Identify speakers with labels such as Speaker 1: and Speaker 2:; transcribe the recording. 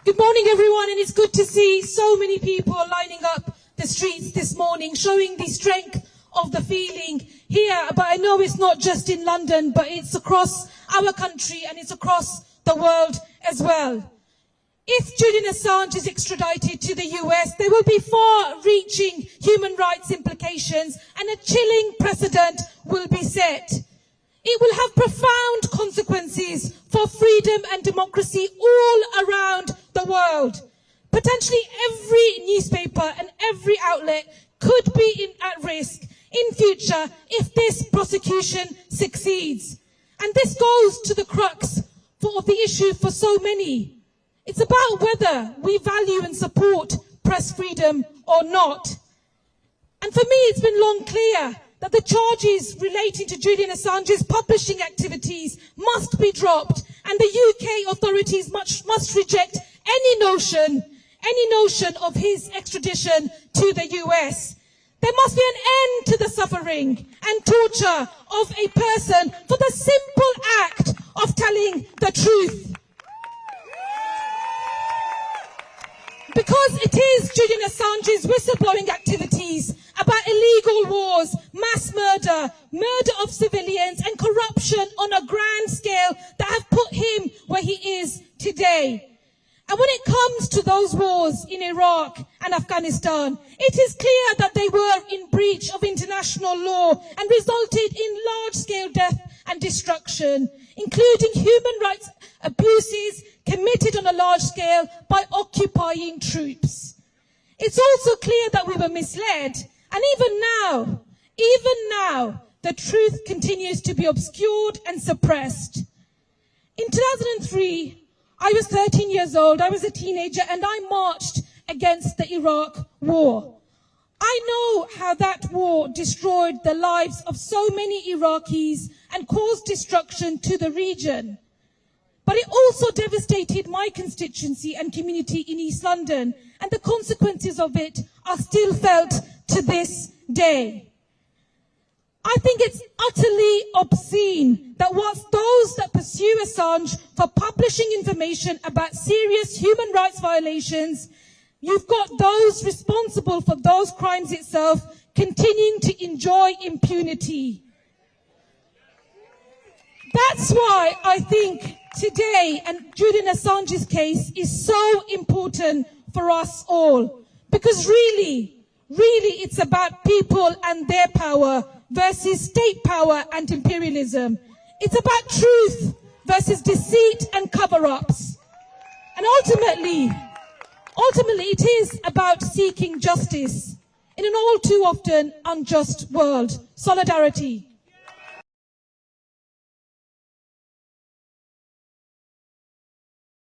Speaker 1: Good morning, everyone, and it's good to see so many people lining up the streets this morning, showing the strength of the feeling here. But I know it's not just in London, but it's across our country and it's across the world as well. If Julian Assange is extradited to the US, there will be far-reaching human rights implications and a chilling precedent will be set. It will have profound consequences for freedom and democracy all around the world. Potentially every newspaper and every outlet could be at risk in future if this prosecution succeeds. And this goes to the crux of the issue for so many. It's about whether we value and support press freedom or not. And for me, it's been long clear that the charges relating to Julian Assange's publishing activities must be dropped, and the UK authorities must reject any notion of his extradition to the US. There must be an end to the suffering and torture of a person for the simple act of telling the truth. Because it is Julian Assange's whistleblowing activities about illegal wars, mass murder, murder of civilians and corruption on a grand scale that have put him where he is today. And when it comes to those wars in Iraq and Afghanistan, it is clear that they were in breach of international law and resulted in large-scale death and destruction, including human rights abuses committed on a large scale by occupying troops. It's also clear that we were misled, and even now, the truth continues to be obscured and suppressed. In 2003, I was 13 years old, I was a teenager, and I marched against the Iraq war. I know how that war destroyed the lives of so many Iraqis and caused destruction to the region. But it also devastated my constituency and community in East London, and the consequences of it are still felt to this day. I think it's utterly obscene that whilst those that pursue Assange for publishing information about serious human rights violations, you've got those responsible for those crimes itself continuing to enjoy impunity. That's why I think today, and Julian Assange's case is so important for us all. Because really, it's about people and their power versus state power and imperialism. It's about truth versus deceit and cover-ups. And ultimately, it is about seeking justice in an all too often unjust world. Solidarity.